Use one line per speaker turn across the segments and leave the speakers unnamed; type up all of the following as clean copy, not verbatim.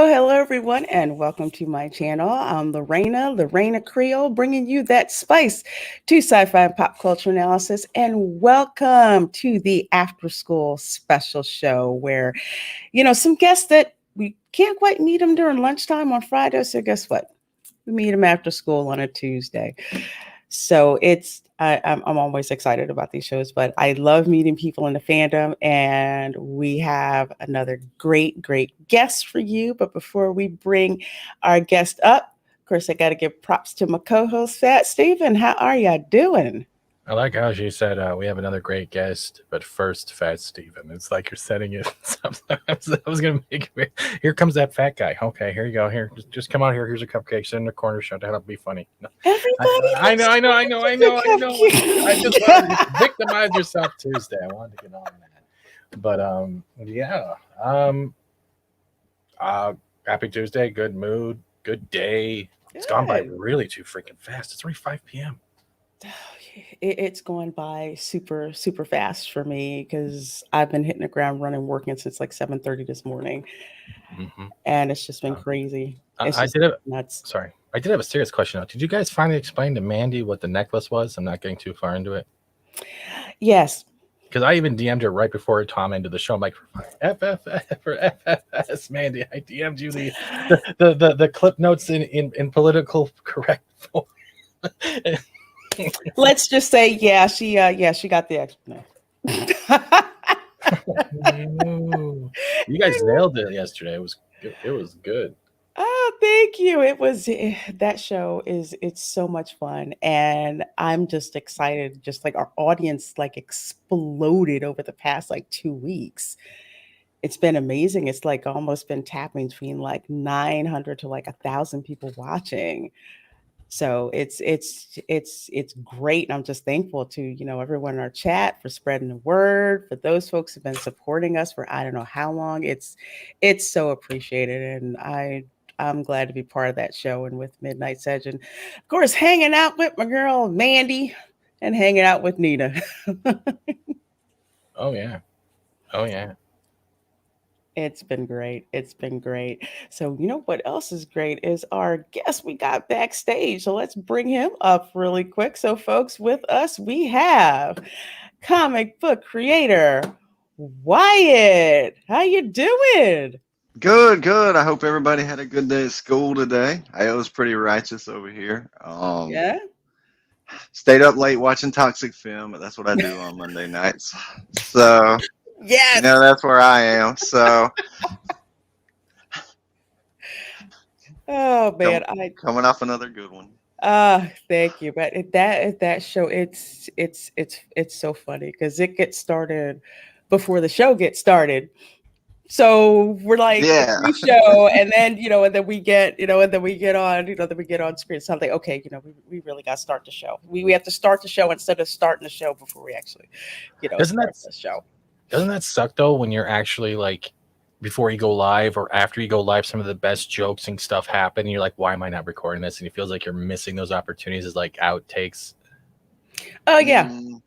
Hello, everyone, and welcome to my channel. I'm the Reina Creole, bringing you that spice to sci-fi and pop culture analysis. And welcome to the After School Special Show, where, some guests that we can't quite meet them during lunchtime on Friday. So guess what? We meet them after school on a Tuesday. So I'm always excited about these shows, but I love meeting people in the fandom, and we have another great guest for you. But before we bring our guest up, of course, I got to give props to my co-host, Fat Steven. How are y'all doing?
I like how she said we have another great guest, but first, Fat Steven. It's like you're setting it. I was going to make it. Here comes that fat guy. Okay, here you go. Here, just come out here. Here's a cupcake. Sit in the corner. Shut that'll be funny. No.
Everybody,
I know. I just wanted to victimize yourself Tuesday. I wanted to get on that. But happy Tuesday. Good mood. Good day. It's gone by really too freaking fast. It's already 5 p.m.
It's going by super fast for me because I've been hitting the ground running, working since like 7:30 this morning, and it's just been crazy.
I did have a serious question. Did you guys finally explain to Mandy what the necklace was? I'm not getting too far into it.
Yes.
Because I even DM'd her right before Tom ended the show. I'm like, FFS, Mandy, I DM'd you the clip notes in political correct form.
Let's just say, she got the explanation.
You guys nailed it yesterday. It was good.
Oh, thank you. That show it's so much fun, and I'm just excited. Just like our audience like exploded over the past like 2 weeks. It's been amazing. It's like almost been tapping between like 900 to like 1,000 people watching. So it's great. And I'm just thankful to, everyone in our chat for spreading the word, for those folks who've been supporting us for I don't know how long. It's so appreciated. And I'm glad to be part of that show and with Midnight Sedge. And of course, hanging out with my girl Mandy and hanging out with Nina.
Oh yeah.
It's been great. So, what else is great is our guest we got backstage. So let's bring him up really quick. So, folks, with us, we have comic book creator Wyatt. How you doing?
Good. I hope everybody had a good day at school today. I was pretty righteous over here.
Yeah.
Stayed up late watching Toxic Film. That's what I do on Monday nights. So...
Yes.
That's where I am. So,
oh man,
coming off another good one.
Thank you. But that show, it's so funny because it gets started before the show gets started. So we're like the
Yeah.
pre-show, and then and then we get and then we get on, then we get on screen. So I'm like, okay, we really got to start the show. We have to start the show instead of starting the show before we actually,
Doesn't
start
that
the show.
doesn't that suck though when you're actually like before you go live or after you go live, some of the best jokes and stuff happen, and you're like, why am I not recording this? And it feels like you're missing those opportunities as like outtakes.
Oh yeah,
Mm,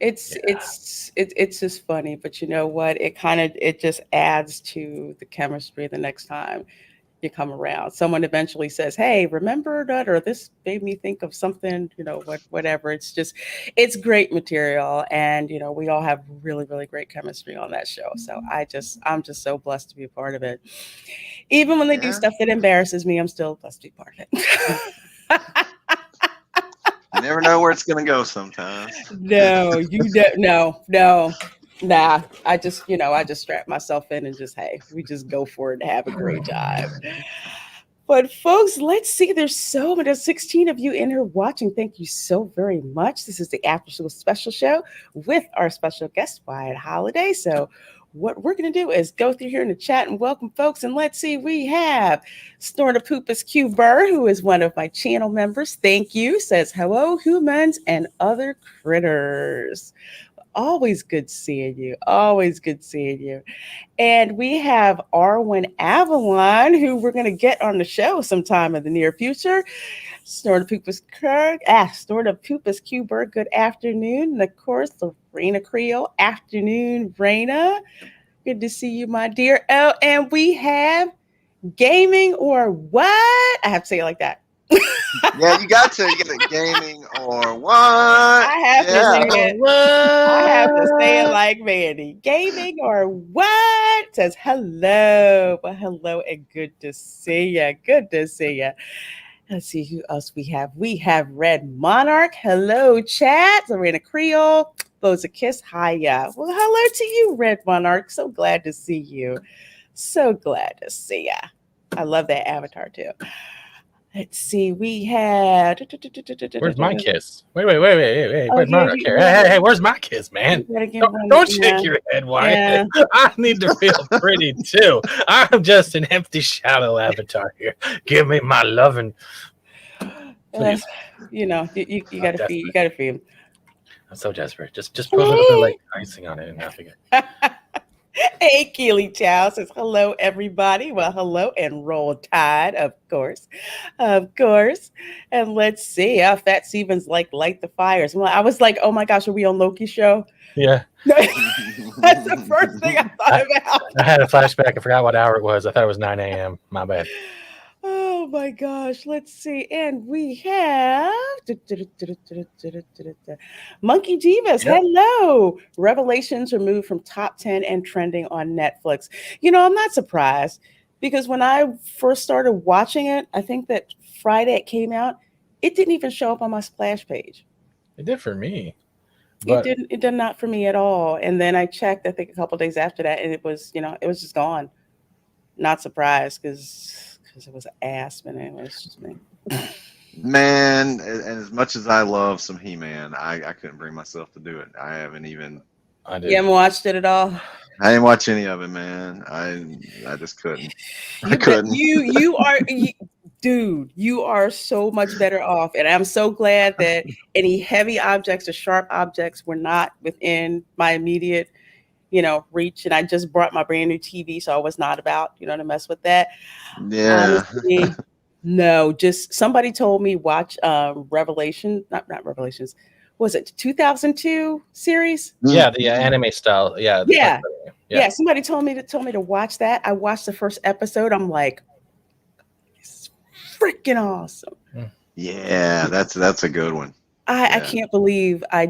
it's just funny, but you know what? It just adds to the chemistry the next time you come around. Someone eventually says, "Hey, remember that?" Or this made me think of something. Whatever. It's great material, and we all have really, really great chemistry on that show. So I'm just so blessed to be a part of it. Even when they do
yeah.
stuff that embarrasses me, I'm still blessed to be part of it.
You never know where it's gonna go sometimes.
No, you don't. No, nah. I just strap myself in and just, hey, we just go for it and have a great time. But folks, let's see. There's 16 of you in here watching. Thank you so very much. This is the After School Special Show with our special guest, Wyatt Holliday. So what we're going to do is go through here in the chat and welcome folks. And let's see, we have Snortopoopas Q Burr, who is one of my channel members. Thank you. Says, hello, humans and other critters. Always good seeing you. Always good seeing you. And we have Arwen Avalon, who we're going to get on the show sometime in the near future. Snortopoopas Q Burr, good afternoon. And of course, the Reina Creole, afternoon, Reina. Good to see you, my dear. Oh, and we have gaming or what? I have to say it like that.
Yeah, you got it gaming or what?
I have to say
Yeah.
it. I have to say it like Mandy. Gaming or what? Says hello. Well, hello and good to see you. Good to see you. Let's see who else we have. We have Red Monarch. Hello, chat. Serena Creole. Blows a kiss. Hiya. Well, hello to you, Red Monarch. So glad to see you. So glad to see you. I love that avatar too. Let's see. We had.
Where's my kiss? Wait. Where's
yeah,
my here? Hey, where's my kiss, man?
You gotta give one.
Don't shake your head, Wyatt.
Yeah.
I need to feel pretty too. I'm just an empty shadow avatar here. Give me my loving. Please.
You gotta
desperate.
feed. You gotta feed.
I'm so desperate. Just put a little bit of like icing on it and nothing.
Hey, Keely Chow says hello, everybody. Well, hello and roll tide, of course, And let's see. Fat Stevens like light the fires. Well, I was like, oh my gosh, are we on Loki's show?
Yeah.
That's the first thing I thought about.
I had a flashback. I forgot what hour it was. I thought it was 9 a.m. My bad.
Oh my gosh, let's see. And we have Monkey Divas.
Yep.
Hello. Revelations removed from top 10 and trending on Netflix. I'm not surprised because when I first started watching it, I think that Friday it came out, it didn't even show up on my splash page.
It did for me.
But it did not for me at all. And then I checked, I think a couple of days after that, and it was just gone. Not surprised because it was an ass, man. Anyway, it's just me.
Man, and as much as I love some He-Man, I couldn't bring myself to do it. I haven't even.
You haven't watched it at all?
I didn't watch any of it, man. I just couldn't. I couldn't.
Dude, you are so much better off. And I'm so glad that any heavy objects or sharp objects were not within my immediate reach. And I just brought my brand new TV, so I was not about, to mess with that.
Yeah.
Honestly, no, just somebody told me watch not Revelations. Was it 2002 series?
Yeah, the anime style. Yeah.
Yeah. Somebody told me to watch that. I watched the first episode. I'm like, this is freaking awesome.
Yeah, that's a good one.
I can't believe I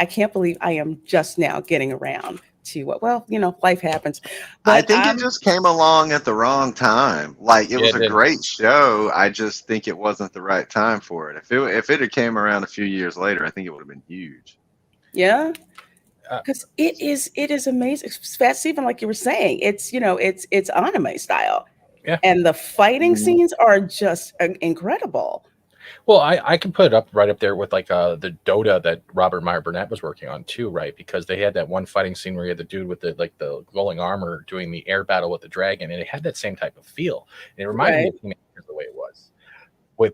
can't believe I am just now getting around to what. Well, life happens. But
I think it just came along at the wrong time. Like it was a great show. I just think it wasn't the right time for it. If it had came around a few years later, I think it would have been huge.
Yeah. Because it is amazing. Fat Steven, like you were saying, it's anime style.
Yeah.
And the fighting scenes are just incredible.
Well, I can put it up right up there with like the Dota that Robert Meyer Burnett was working on too, right? Because they had that one fighting scene where you had the dude with the glowing armor doing the air battle with the dragon, and it had that same type of feel. And it reminded me
Right.
of He-Man the way it was with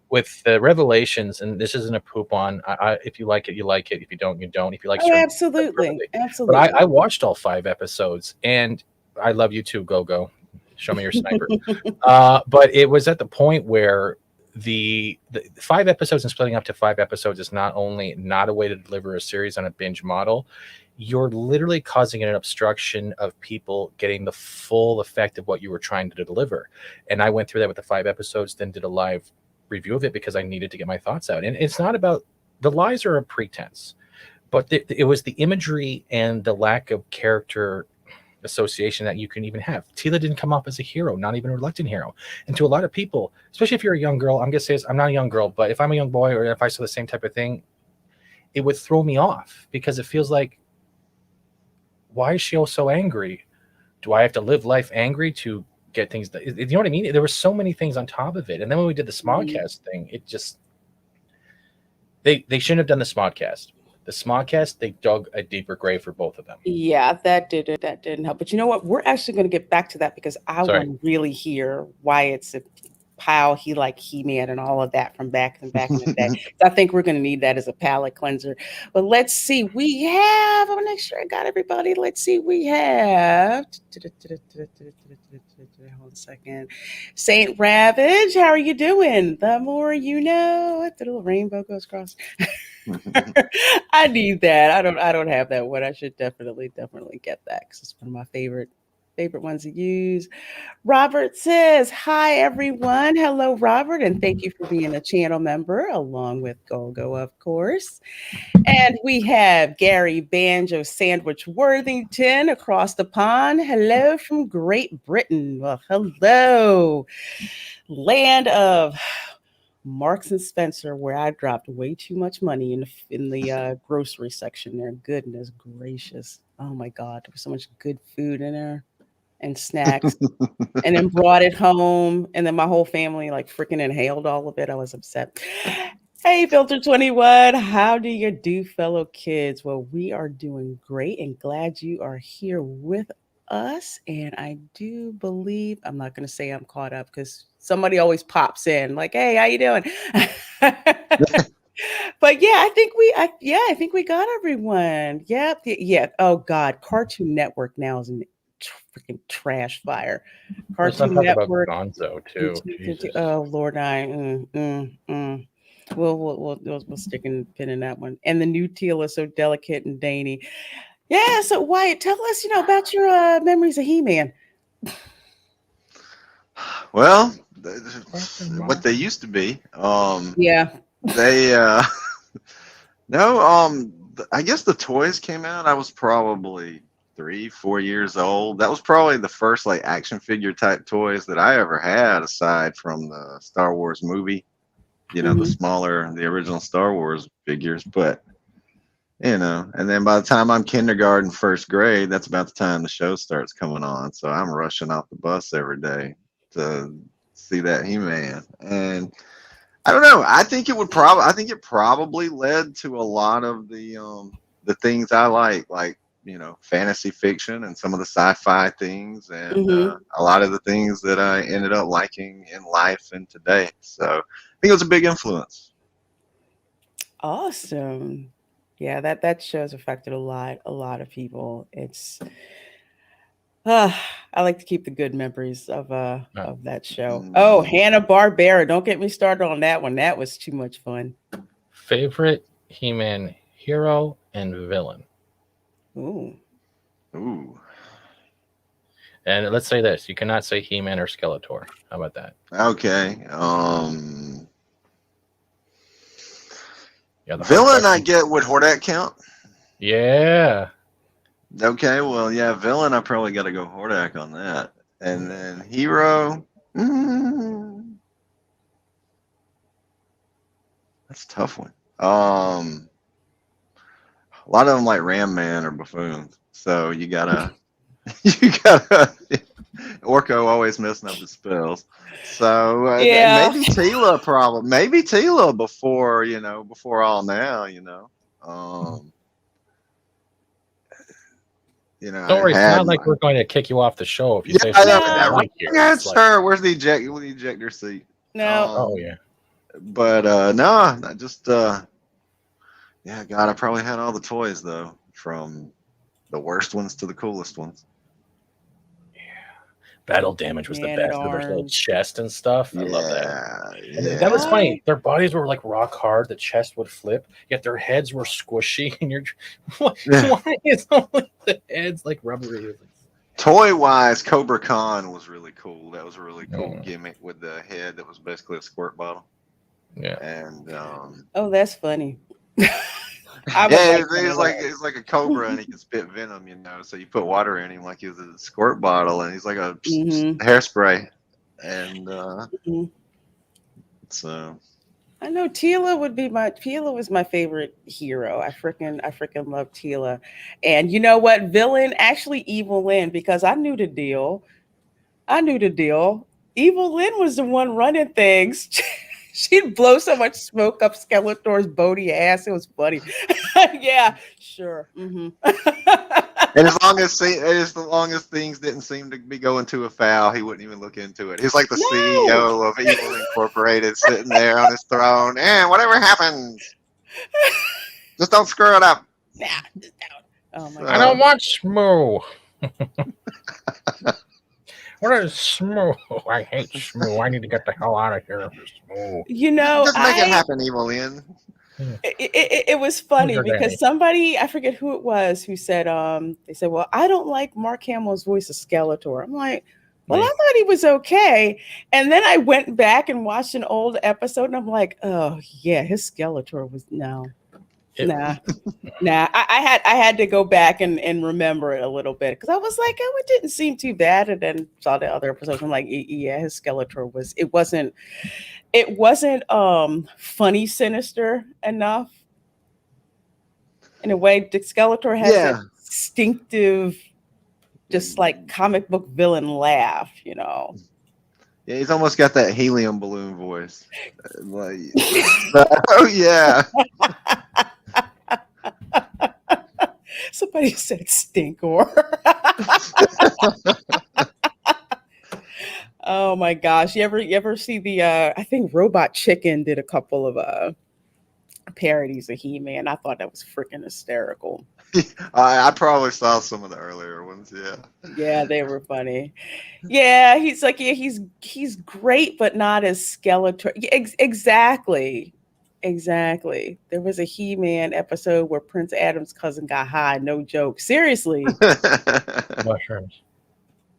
with the revelations. And this isn't a poop on. If you like it, you like it. If you don't, you don't. If you like
Oh,
certain, that's
absolutely.
perfectly. But
Absolutely.
I watched all 5 episodes, and I love you too, Go Go. Show me your sniper. But it was at the point where the 5 episodes and splitting up to 5 episodes is not only not a way to deliver a series on a binge model, you're literally causing an obstruction of people getting the full effect of what you were trying to deliver. And I went through that with the 5 episodes, then did a live review of it because I needed to get my thoughts out. And it's not about the lies are a pretense, but it was the imagery and the lack of character association that you can even have. Tila didn't come off as a hero, not even a reluctant hero. And to a lot of people, especially if you're a young girl, I'm gonna say this, I'm not a young girl, but if I'm a young boy or if I saw the same type of thing, it would throw me off because it feels like, why is she all so angry? Do I have to live life angry to get things that, you know what I mean? There were so many things on top of it. And then when we did the Smodcast thing, it just they shouldn't have done the Smodcast. The Smodcast, they dug a deeper grave for both of them.
Yeah, that didn't help. But you know what? We're actually going to get back to that because I
Sorry.
want to really hear why it's how he liked He-Man and all of that from back in the day. So I think we're going to need that as a palate cleanser. But let's see. We have, I want to make sure I got everybody. Let's see. We have, hold a second. Saint Ravage, how are you doing? The more you know. The little rainbow goes across. I need that. I don't have that one. I should definitely get that because it's one of my favorite ones to use. Robert says, "Hi everyone. Hello, Robert, and thank you for being a channel member along with Golgo, of course." And we have Gary Banjo Sandwich Worthington across the pond. Hello from Great Britain. Well, hello, land of Marks and Spencer, where I dropped way too much money in the grocery section there. Goodness gracious! Oh my God, there was so much good food in there and snacks, and then brought it home, and then my whole family like freaking inhaled all of it. I was upset. Hey, Filter 21, how do you do, fellow kids? Well, we are doing great and glad you are here with us. And I do believe, I'm not going to say I'm caught up because somebody always pops in like, hey, how you doing? But yeah, I think we got everyone. Yep. Yeah. Oh God, Cartoon Network now is in freaking trash fire.
Let's not
Cartoon
talk about
Network.
Gonzo too. Jesus.
Oh Lord, we'll stick a pin in that one. And the new teal is so delicate and dainty. Yeah. So Wyatt, tell us, about your memories of He-Man.
Well, what they used to be.
Yeah.
They no. I guess the toys came out. I was probably 3-4 years old. That was probably the first like action figure type toys that I ever had, aside from the Star Wars movie. The original Star Wars figures. But and then by the time I'm kindergarten, first grade, that's about the time the show starts coming on. So I'm rushing off the bus every day to see that He-Man. And I don't know. I think it probably led to a lot of the things I like fantasy fiction and some of the sci-fi things, and a lot of the things that I ended up liking in life and today. So I think it was a big influence.
Awesome. Yeah, that show's affected a lot of people. It's I like to keep the good memories of that show. Oh, Hanna-Barbera. Don't get me started on that one. That was too much fun.
Favorite He-Man hero and villain.
Ooh.
And let's say this: you cannot say He-Man or Skeletor. How about that?
Okay. Villain, I get. Would Hordak count?
Yeah.
Okay, well, yeah, villain, I probably got to go Hordak on that. And then hero, that's a tough one. A lot of them like Ram Man or Buffoons. So you gotta, Orko always messing up his spells. So and
Yeah.
maybe Tila problem. Maybe Tila before before all now. Um,
Don't
I
worry, it's
had
not like we're going to kick you off the show if you
yeah,
say
I know
something we don't
No.
like here.
yeah,
It's like,
sure. Where's the ejector seat?
No.
oh yeah.
But no, I just yeah, God, I probably had all the toys though, from the worst ones to the coolest ones.
Battle damage was the
Man at
best with their little
Arms.
chest and stuff. I love that.
Yeah,
And
yeah.
that was funny. Their bodies were like rock hard. The chest would flip, yet their heads were squishy. And you're,
Yeah.
why is only the heads like rubbery?
Toy wise, Cobra Khan was really cool. That was a really cool
Mm.
gimmick with the head that was basically a squirt bottle.
Yeah.
And
Oh, that's funny. I would
yeah,
like one of those.
he's like a cobra and he can spit venom, So you put water in him like he was a squirt bottle, and he's like a
Mhm.
hairspray. And
Mhm.
so
I know Tila was my favorite hero. I freaking love Tila. And you know what? Villain, actually Evil Lynn, because I knew the deal. Evil Lynn was the one running things. She'd blow so much smoke up Skeletor's Bodhi ass. It was funny. Yeah, sure.
and as long as things didn't seem to be going to a foul, he wouldn't even look into it. He's like the
No.
CEO of Evil Incorporated, sitting there on his throne, and whatever happens, just don't screw it up.
Nah, just don't. Oh my
I don't want Smoo. What is Smoo? I hate Smoo. I need to get the hell out of here. Smoo.
Just make it happen, Evil Lynn.
It was funny
Your
because
daddy.
somebody, I forget who it was, who said, they said, well, I don't like Mark Hamill's voice of Skeletor. I'm like, well, I
Me.
thought he was okay. And then I went back and watched an old episode and I'm like, oh yeah, his Skeletor was nah. I had to go back and remember it a little bit because I was like, oh, it didn't seem too bad. And then saw the other episodes. I'm like, yeah, his Skeletor wasn't funny sinister enough. In a way, Dick Skeletor has that distinctive, just like comic book villain laugh,
Yeah, he's almost got that helium balloon voice. Like, oh yeah.
Somebody said stinkor. Oh my gosh. You ever see the I think Robot Chicken did a couple of parodies of He-Man. I thought that was freaking hysterical.
I probably saw some of the earlier ones. Yeah.
Yeah, they were funny. Yeah, he's like, yeah, he's great, but not as Skeletor. Yeah, exactly. Exactly. There was a He-Man episode where Prince Adam's cousin got high. No joke. Seriously.
Mushrooms.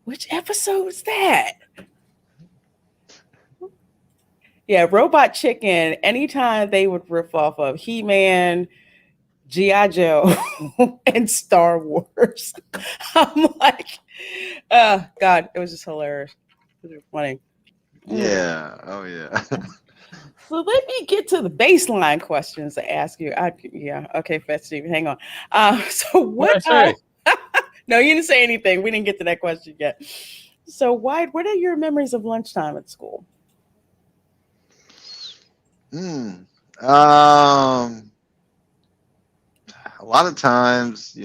Which episode was that? Yeah, Robot Chicken. Anytime they would riff off of He-Man, G.I. Joe, and Star Wars, I'm like, God, it was just hilarious. It was funny.
Yeah. Oh yeah.
So let me get to the baseline questions to ask you. Okay, Fat Steve, hang on. So
What did I say?
No, you didn't say anything. We didn't get to that question yet. So, Wyatt, what are your memories of lunchtime at school?
A lot of times,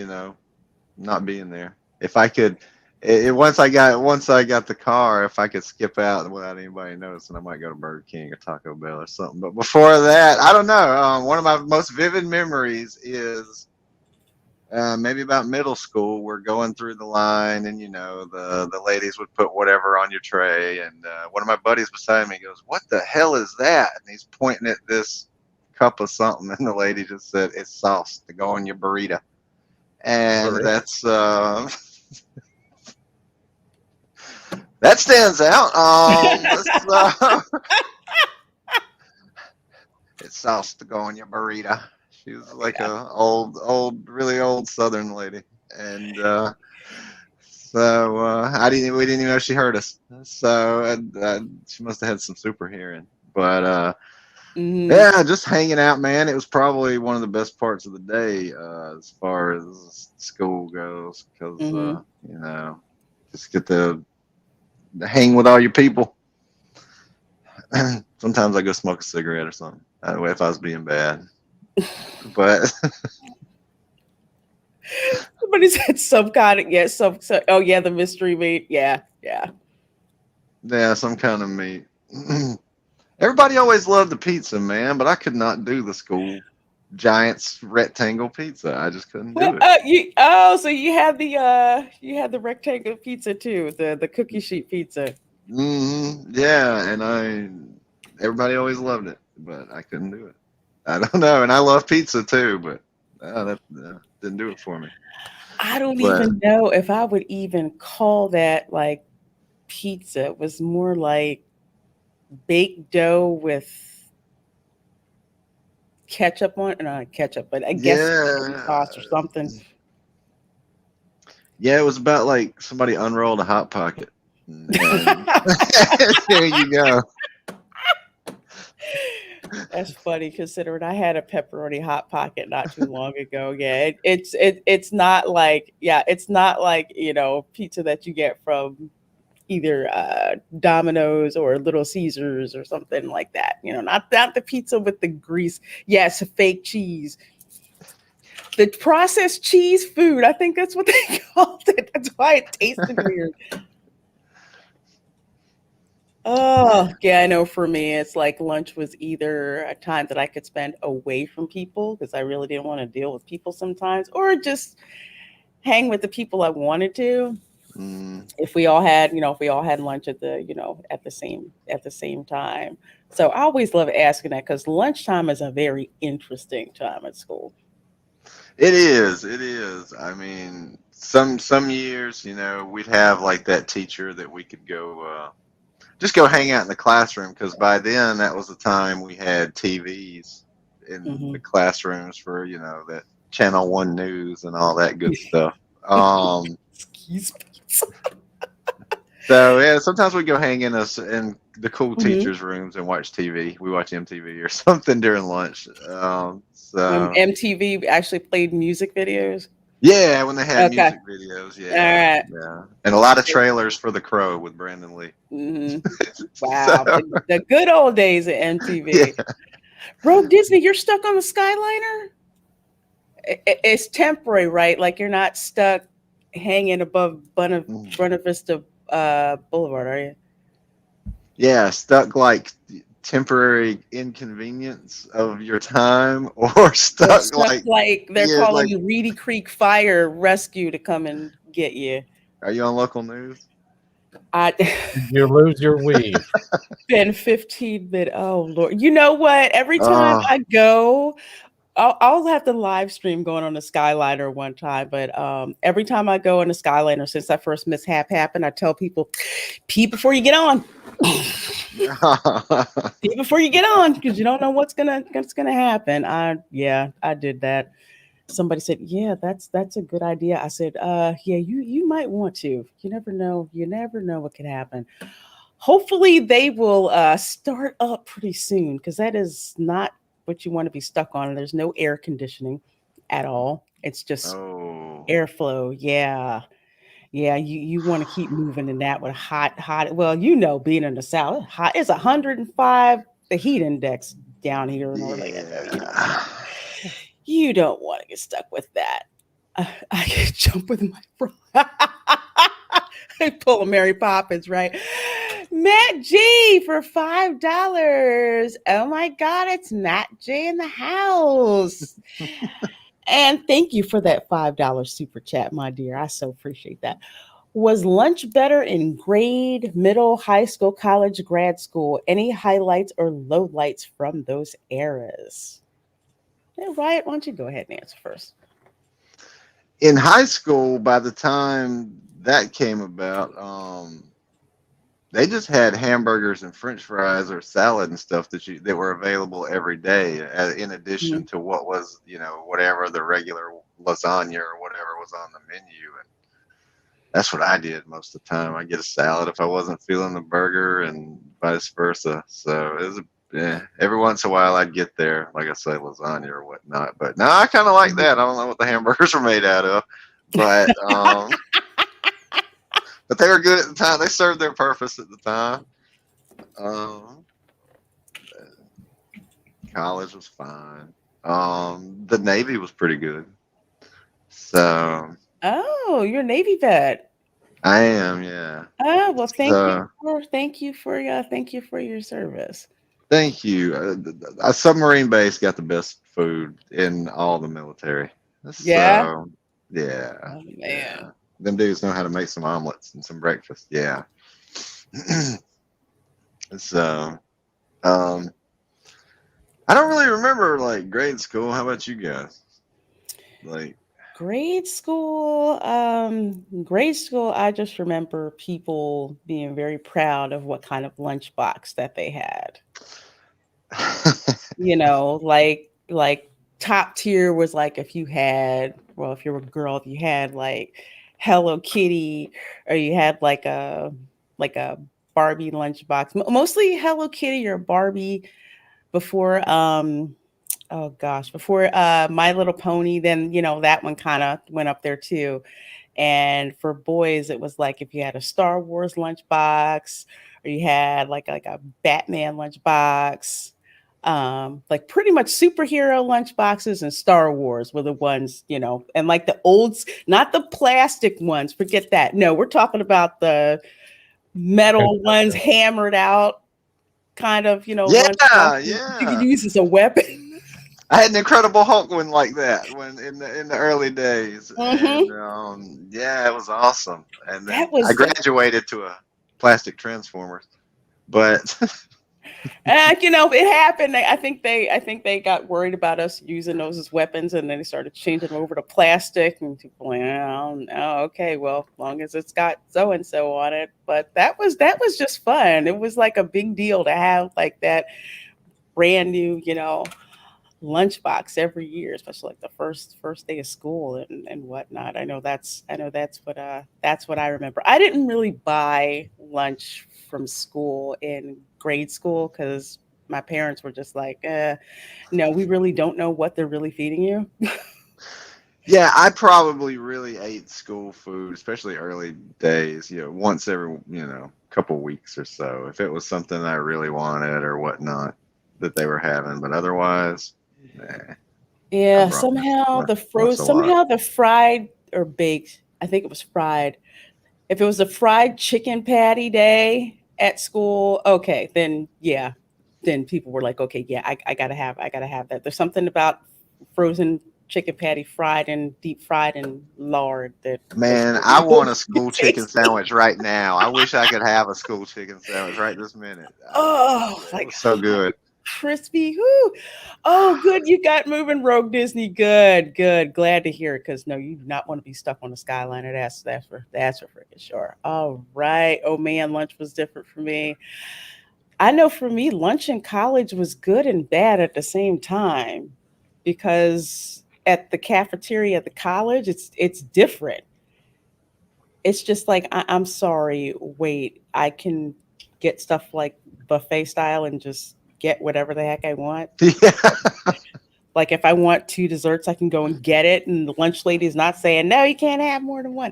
not being there. If I could, once I got the car, if I could skip out without anybody noticing, I might go to Burger King or Taco Bell or something. But before that, I don't know. One of my most vivid memories is maybe about middle school. We're going through the line, and the ladies would put whatever on your tray, and one of my buddies beside me goes, "What the hell is that?" And he's pointing at this cup of something, and the lady just said, "It's sauce to go on your burrito." And that's that stands out. It's sauce to go on your burrito. She was like a really old Southern lady, and we didn't even know she heard us. So she must have had some super hearing. But yeah, just hanging out, man. It was probably one of the best parts of the day as far as school goes, because just get to hang with all your people. Sometimes I go smoke a cigarette or something. If I was being bad, but
Somebody said some kind of oh yeah, the mystery meat. Yeah.
yeah, some kind of meat. Everybody always loved the pizza, man, but I could not do the school Giants rectangle pizza. I just couldn't
Well,
do it.
so you had the rectangle pizza too, the cookie sheet pizza.
Yeah, everybody always loved it, but I couldn't do it. I don't know, and I love pizza too, but that didn't do it for me.
I don't
But
even know if I would even call that like pizza. It was more like baked dough with ketchup on, not ketchup, but I guess sauce or
yeah,
something.
yeah, it was about like somebody unrolled a hot pocket, and there you go.
That's funny considering I had a pepperoni hot pocket not too long ago. Yeah, it's not like pizza that you get from either Domino's or Little Caesars or something like that. Not the pizza with the grease. Yes, fake cheese. The processed cheese food. I think that's what they called it. That's why it tasted weird. Oh, yeah, I know for me, it's like lunch was either a time that I could spend away from people because I really didn't want to deal with people sometimes, or just hang with the people I wanted to. If we all had lunch at the same time. So I always love asking that because lunchtime is a very interesting time at school.
It is. It is. I mean, some years, we'd have like that teacher that we could go just go hang out in the classroom because by then that was the time we had TVs in the classrooms for that Channel One news and all that good stuff.
Excuse me.
So yeah, sometimes we go hang in the cool teachers' rooms and watch TV. We watch MTV or something during lunch.
MTV actually played music videos.
Yeah, when they had music videos,
All right.
yeah, and a lot of trailers for The Crow with Brandon Lee.
Wow, the good old days of MTV. Yeah. Bro, Disney, you're stuck on the Skyliner. It's temporary, right? Like you're not stuck hanging above Buena Vista Boulevard, are you?
Yeah, stuck like temporary inconvenience of your time, or stuck
like they're calling you Reedy Creek Fire Rescue to come and get you.
Are you on local news?
You lose your weave.
Been 15 minutes. Oh Lord! You know what? Every time I go, I'll have the live stream going on the Skyliner one time, but every time I go on the Skyliner since that first mishap happened, I tell people, pee before you get on. Pee before you get on, because you don't know what's gonna happen. I did that. Somebody said, "Yeah, that's a good idea." I said, "Yeah, you might want to. You never know. You never know what could happen." Hopefully, they will start up pretty soon because that is not what you want to be stuck on. There's no air conditioning at all. It's just airflow. Yeah. You want to keep moving in that with hot. Well, being in the South, hot. It's 105. The heat index down here in Orlando. You don't want to get stuck with that. I can jump with my bro. I pull a Mary Poppins, right? Matt G for $5. Oh my God, it's Matt G in the house. And thank you for that $5 super chat, my dear. I so appreciate that. Was lunch better in grade, middle, high school, college, grad school? Any highlights or lowlights from those eras? Hey, Wyatt, why don't you go ahead and answer first?
In high school, by the time that came about, they just had hamburgers and French fries or salad and stuff that were available every day, in addition to what was whatever the regular lasagna or whatever was on the menu. And that's what I did most of the time. I get a salad if I wasn't feeling the burger, and vice versa. So it was every once in a while I'd get there, like I say, lasagna or whatnot. But no, I kind of like that. I don't know what the hamburgers were made out of, but but they were good at the time. They served their purpose at the time. Um, College was fine. The Navy was pretty good. So
Oh, you're a Navy vet.
I am, yeah.
Oh, well,
So
thank you for your service.
thank you. A submarine base got the best food in all the military.
Yeah.
So yeah,
Oh man.
yeah. Them dudes know how to make some omelets and some breakfast. Yeah. So I don't really remember like grade school. How about you guys? Like,
Grade school, I just remember people being very proud of what kind of lunchbox that they had. You know, like top tier was like if you had, well, if you were a girl, if you had like Hello Kitty, or you had like a Barbie lunchbox, mostly Hello Kitty or Barbie before oh gosh, before My Little Pony, then you know that one kind of went up there too. And for boys, it was like if you had a Star Wars lunchbox, or you had like a Batman lunchbox, like pretty much superhero lunchboxes and Star Wars were the ones, you know, and like the not the plastic ones. Forget that. No, we're talking about the metal ones, hammered out kind of, you know,
yeah,
lunchboxes you could
yeah.
use as a weapon.
I had an Incredible Hulk one like that when in the early days, and
Hmm.
yeah, it was awesome. And
That
then I
was that.
graduated to a plastic Transformers, but
You know, it happened. I think they got worried about us using those as weapons, and then they started changing them over to plastic. And people, went, oh, okay, well, as long as it's got so and so on it. But that was just fun. It was like a big deal to have like that brand new, you know, lunchbox every year, especially like the first day of school and whatnot. I know that's what I remember. I didn't really buy lunch from school in grade school because my parents were just like, no, we really don't know what they're really feeding you.
yeah, I probably really ate school food, especially early days. You know, once every couple weeks or so, if it was something I really wanted or whatnot that they were having. But otherwise, nah, I
Yeah,
brought lunch once a while.
somehow the fried or baked, I think it was fried. If it was a fried chicken patty day at school, okay, then yeah, then people were like, okay, yeah, I gotta have that. There's something about frozen chicken patty fried and deep fried in lard that just
Man, I want a school chicken sandwich right now. I wish I could have a school chicken sandwich right this minute.
oh,
It
like
was so good.
crispy. Whoo. Oh, good. You got moving, Rogue Disney. Good, good. Glad to hear it because no, you do not want to be stuck on the Skyliner. That's for freaking sure. All right. Oh man, lunch was different for me. I know for me, lunch in college was good and bad at the same time because at the cafeteria at the college, it's different. It's just like I'm sorry, wait, I can get stuff like buffet style and just get whatever the heck I want.
Yeah.
Like if I want two desserts, I can go and get it, and the lunch lady is not saying no, you can't have more than one.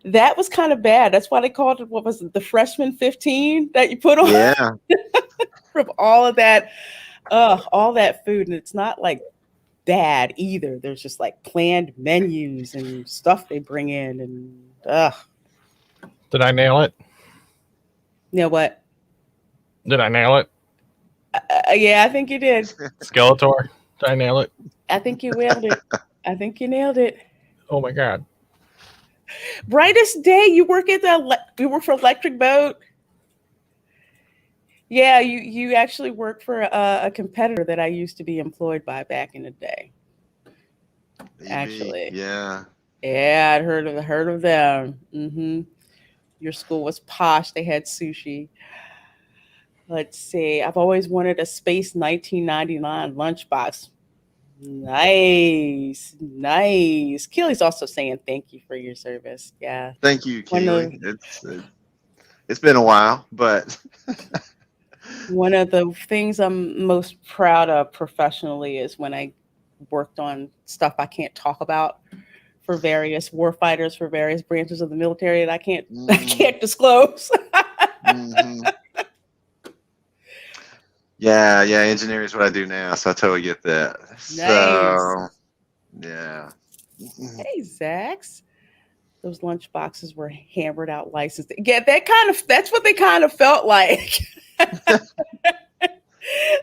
That was kind of bad. That's why they called it, what was it, the freshman 15 that you put on
Yeah.
from all that food, and it's not like bad either. There's just like planned menus and stuff they bring in, and
Did I nail it?
you know what?
Did I nail it?
Yeah, I think you did.
Skeletor? Did I nail it?
I think you nailed it. I think you nailed it.
Oh my god.
Brightest day. You work for Electric Boat. Yeah, you actually work for a competitor that I used to be employed by back in the day.
EB.
Actually,
Yeah.
yeah, I'd heard of them. Your school was posh. They had sushi. Let's see. I've always wanted a Space 1999 lunchbox. Nice, nice. Keely's also saying thank you for your service. Yeah,
Thank you,
one
Keely.
of
It's been a while, but
one of the things I'm most proud of professionally is when I worked on stuff I can't talk about for various war fighters for various branches of the military that I can't
Mm,
disclose.
hmm. Yeah, yeah. Engineering is what I do now, so I totally get that.
Nice.
So yeah. Mhm.
Hey, Zax. Those lunch boxes were hammered out licensed. Yeah, that's what they kind of felt like.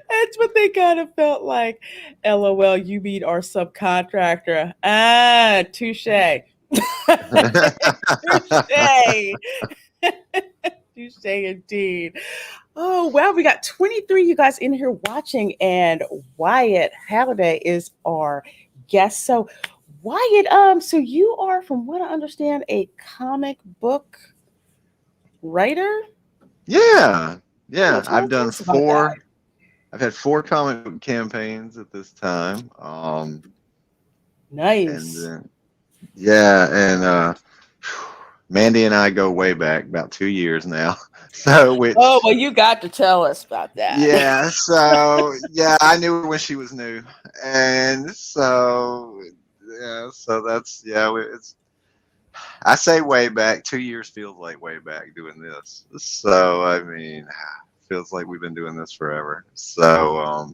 That's what they kind of felt like. LOL, you mean our subcontractor. Ah, touche. Touche. Touche indeed. Oh, wow. We got 23 you guys in here watching, and Wyatt Halliday is our guest. So, Wyatt, so you are, from what I understand, a comic book writer?
Yeah,
Oh,
yeah.
tell us about that.
I've had 4 comic book campaigns at this time. And
Nice.
then yeah, and Mandy and I go way back, about 2 years now. So
Oh,
which
well, you got to tell us about that.
yeah, so yeah, I knew her when she was new, and so yeah, so that's yeah, it's I say way back. 2 years feels like way back doing this. So I mean, feels like we've been doing this forever. So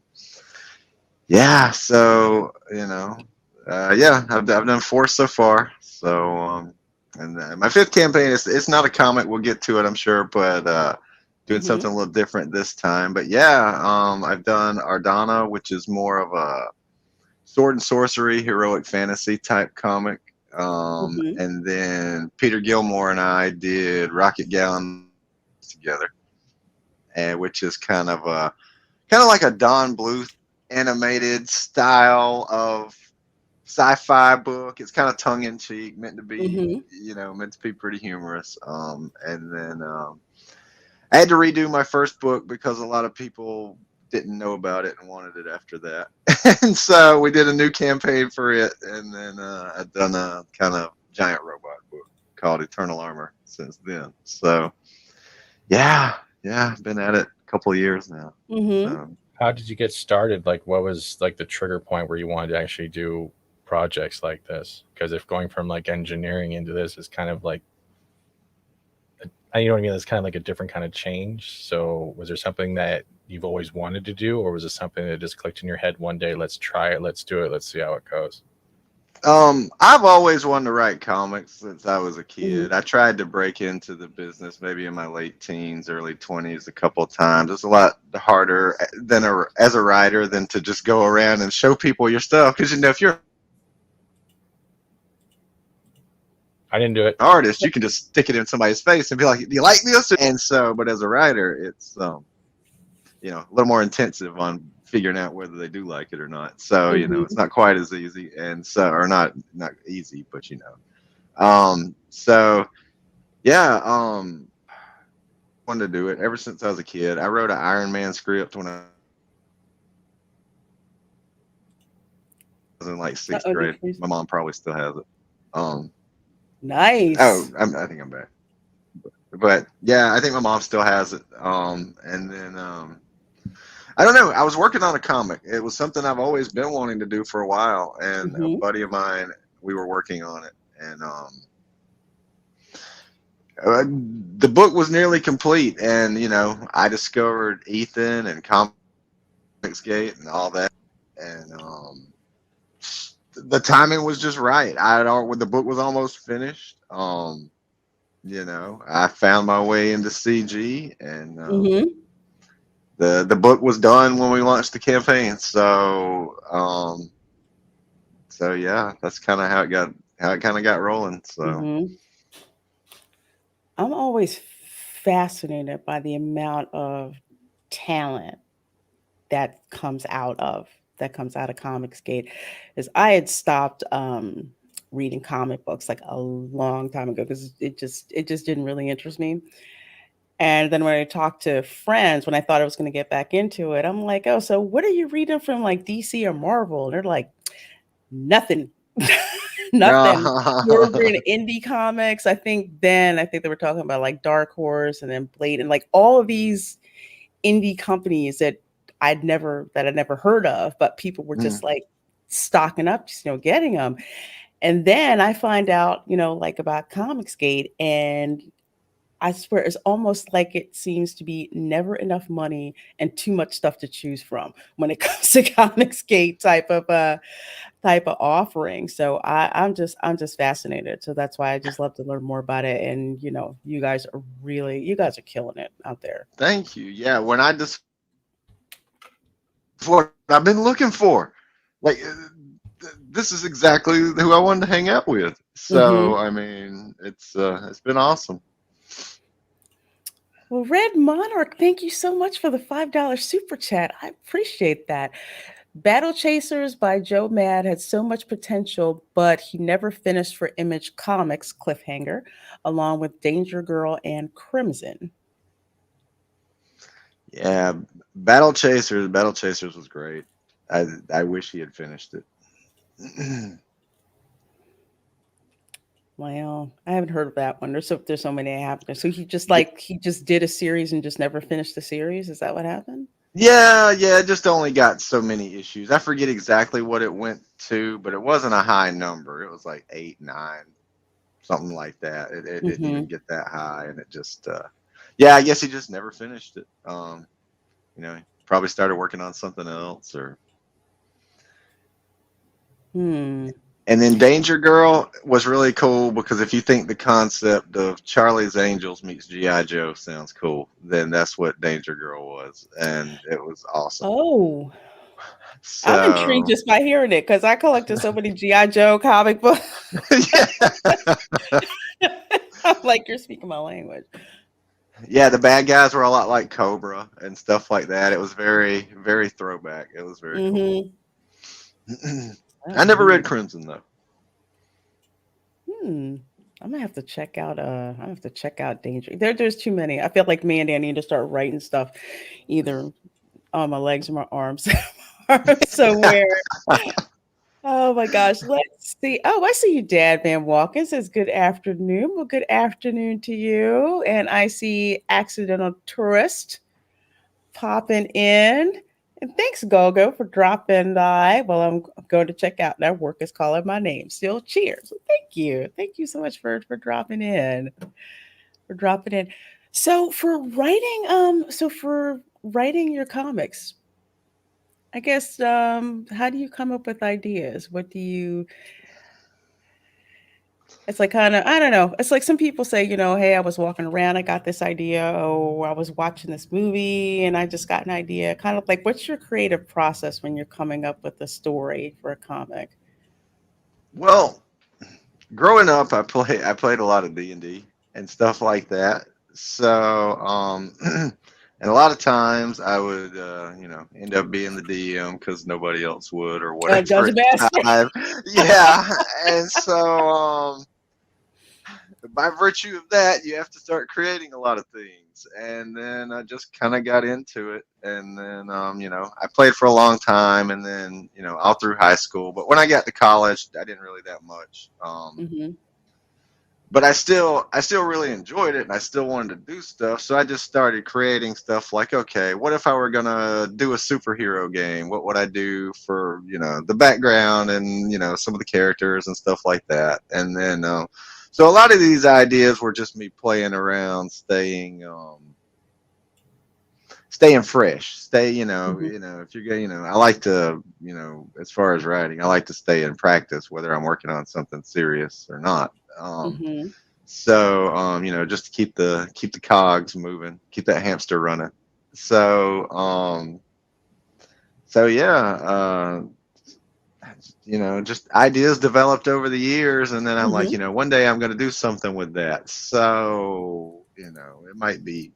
yeah, so yeah, I've done 4 so far. So and my 5th campaign is it's not a comic. We'll get to it, I'm sure, but doing
Hmm.
something a little different this time. But yeah, I've done Ardonna, which is more of a sword and sorcery, heroic fantasy type comic.
Hmm.
And then Peter Gilmore and I did Rocket Gallon together, and which is kind of like a Don Bluth animated style of sci-fi book. It's kind of tongue in cheek,
Hmm.
meant to be pretty humorous. And then I had to redo my first book because a lot of people didn't know about it and wanted it after that. And so we did a new campaign for it, and then I've done a kind of giant robot book called Eternal Armor since then. So yeah, yeah, I've been at it a couple of years now.
Hmm.
So
How did you get started? Like, what was like the trigger point where you wanted to actually do projects like this? Because if going from like engineering into this is kind of like, you know what I mean? It's kind of like a different kind of change. So, was there something that you've always wanted to do, or was it something that just clicked in your head one day? Let's try it. Let's do it. Let's see how it goes.
I've always wanted to write comics since I was a
Hmm.
kid. I tried to break into the business maybe in my late teens, early 20s a couple of times. It's a lot harder as a writer than to just go around and show people your stuff. Because if you're an
I didn't do it.
artist, you can just stick it in somebody's face and be like, "Do you like this?" And so, but as a writer, it's a little more intensive on figuring out whether they do like it or not. So it's
Hmm.
not quite as easy, and so or not easy, but So yeah, wanted to do it ever since I was a kid. I wrote an Iron Man script when I was in like sixth
Uh-oh, did you
grade.
freeze?
My mom probably still has it. Um, oh,
Nice.
I think I'm back. But yeah, I think my mom still has it. And then I don't know. I was working on a comic. It was something I've always been wanting to do for a while, and a
Hmm.
buddy of mine, we were working on it, and the book was nearly complete, and I discovered Ethan and Comicsgate and all that, and the timing was just right. When the book was almost finished. I found my way into CG, and
Hmm.
the book was done when we launched the campaign. So yeah, that's kind of how it kind of got rolling. So
Hmm. I'm always fascinated by the amount of talent that comes out of Comicsgate. Is I had stopped reading comic books like a long time ago because it just didn't really interest me. And then when I talked to friends, when I thought I was going to get back into it, I'm like, oh, so what are you reading from like DC or Marvel? And they're like, nothing. Nothing. We're reading indie comics. I think they were talking about like Dark Horse and then Blade and like all of these indie companies that I'd never heard of, but people were just
mm,
like stocking up, just getting them. And then I find out, like about Comicsgate, and I swear it's almost like it seems to be never enough money and too much stuff to choose from when it comes to Comicsgate type of offering. So I'm just fascinated. So that's why I just love to learn more about it. And you guys are killing it out there.
Thank you. Yeah, when I just what I've been looking for, like this is exactly who I wanted to hang out with. So
Hmm.
I mean, it's been awesome.
Well, Red Monarch, thank you so much for the $5 super chat. I appreciate that. Battle Chasers by Joe Mad had so much potential, but he never finished for Image Comics cliffhanger, along with Danger Girl and Crimson.
Yeah, Battle Chasers was great. I wish he had finished it.
Well, I haven't heard of that one. There's so many happening. So he just did a series and just never finished the series. Is that what happened?
Yeah, yeah, it just only got so many issues. I forget exactly what it went to, but it wasn't a high number. It was like 8, 9, something like that. It didn't
Mm-hmm.
even get that high, and it just, yeah, I guess he just never finished it. He probably started working on something else, or
Hmm.
and then Danger Girl was really cool because if you think the concept of Charlie's Angels meets GI Joe sounds cool, then that's what Danger Girl was, and it was awesome.
Oh, I'm intrigued
So.
just by hearing it because I collected so many GI Joe comic books.
Yeah.
I'm like, you're speaking my language.
Yeah, the bad guys were a lot like Cobra and stuff like that. It was very, very throwback. It was very cool.
Mm-hmm.
I
Oh
never read
man.
Crimson though.
Hmm. I'm gonna have to check out. I have to check out Danger. There's too many. I feel like Mandy. I need to start writing stuff, either on my legs or my arms, somewhere. Oh my gosh. Let's see. Oh, I see you, Dad Van Walken says good afternoon. Well, good afternoon to you. And I see Accidental Tourist popping in. And thanks, Gogo, for dropping by. Well, I'm going to check out that work is calling my name. Still cheers. Well, thank you. Thank you so much for dropping in. For dropping in. So for writing your comics, I guess how do you come up with ideas? What do you It's like kind of, I don't know. It's like some people say, hey, I was walking around, I got this idea, or I was watching this movie and I just got an idea. Kind of like, what's your creative process when you're coming up with a story for a comic?
Well, growing up, I played a lot of D and stuff like that. So, and a lot of times I would, end up being the DM because nobody else would or whatever
Dungeon
at the
Master.
time. Yeah, and so by virtue of that, you have to start creating a lot of things. And then I just kind of got into it. And then, I played for a long time and then, all through high school. But when I got to college, I didn't really that much.
Hmm.
But I still really enjoyed it and I still wanted to do stuff. So I just started creating stuff like, okay, what if I were going to do a superhero game? What would I do for, the background and, some of the characters and stuff like that. And then, so a lot of these ideas were just me playing around, staying fresh.
Hmm.
If you're going, I like to, as far as writing, I like to stay in practice, whether I'm working on something serious or not.
Hmm.
So, just to keep the cogs moving, keep that hamster running. So, yeah, just ideas developed over the years, and then I'm like,
Hmm.
one day I'm going to do something with that. So, it might be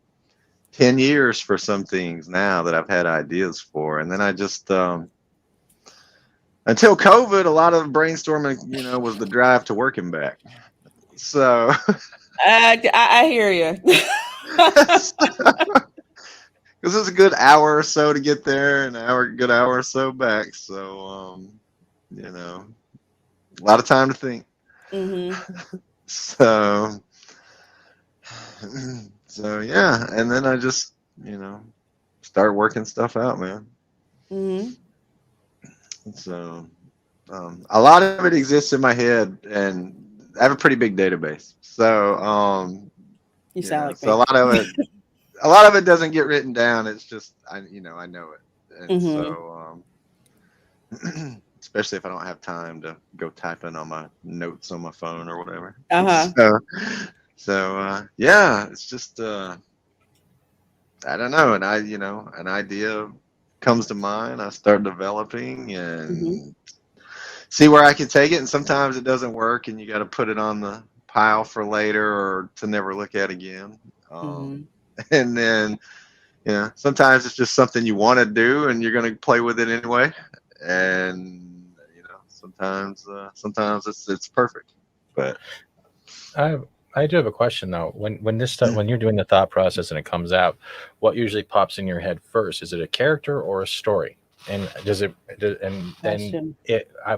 10 years for some things now that I've had ideas for, and then I just until COVID, a lot of brainstorming, was the drive to working back. So.
I hear you.
Because it's a good hour or so to get there, and good hour or so back. So, a lot of time to think.
Hmm.
So, yeah, and then I just, start working stuff out, man.
Hmm.
So, A lot of it exists in my head, and I have a pretty big database. So
You sound like
so
me.
a lot of it doesn't get written down. It's just I know it, and
Mm-hmm.
so especially if I don't have time to go typing on my notes on my phone or whatever.
Uh-huh.
Yeah, it's just I don't know, an idea comes to mind. I start developing
Mm-hmm.
and see where I can take it, and sometimes it doesn't work, and you got to put it on the pile for later or to never look at again.
Mm-hmm.
And then sometimes it's just something you want to do, and you're going to play with it anyway. And sometimes it's perfect, but
I I do have a question though. When this stuff, when you're doing the thought process and it comes out, what usually pops in your head first? Is it a character or a story? And and then
Question.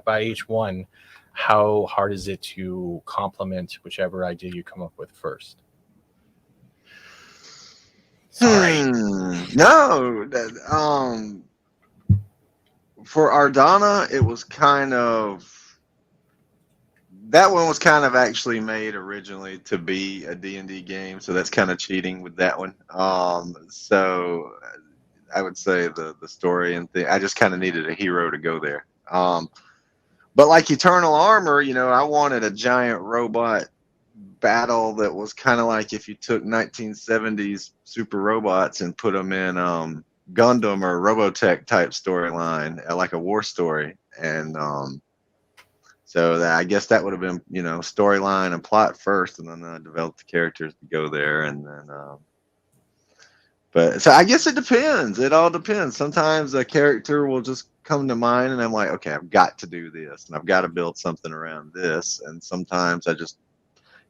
by each one, how hard is it to complement whichever idea you come up with first? Sorry.
no, for Ardonna, it was that one was kind of actually made originally to be a D&D game, so that's kind of cheating with that one. So I would say the story and thing. I just kind of needed a hero to go there. But like Eternal Armor, I wanted a giant robot battle that was kind of like if you took 1970s super robots and put them in Gundam or Robotech type storyline, like a war story, and so I guess that would have been storyline and plot first, and then I developed the characters to go there, and then. But so I guess it depends. It all depends. Sometimes a character will just come to mind, and I'm like, okay, I've got to do this, and I've got to build something around this. And sometimes I just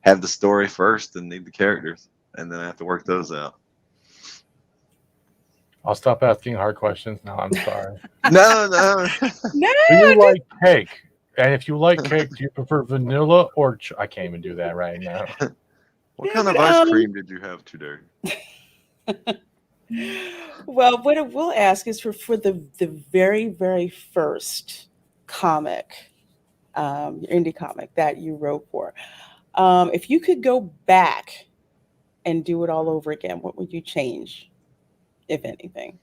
have the story first and need the characters, and then I have to work those out.
I'll stop asking hard questions now. I'm sorry.
No, no.
No,
Do you
just
like cake? And if you like cake, do you prefer vanilla or I can't even do that right now.
What
yeah,
kind of
but
ice cream did you have today?
well, what I will ask is for the very very first comic, your indie comic that you wrote for. If you could go back and do it all over again, what would you change, if anything?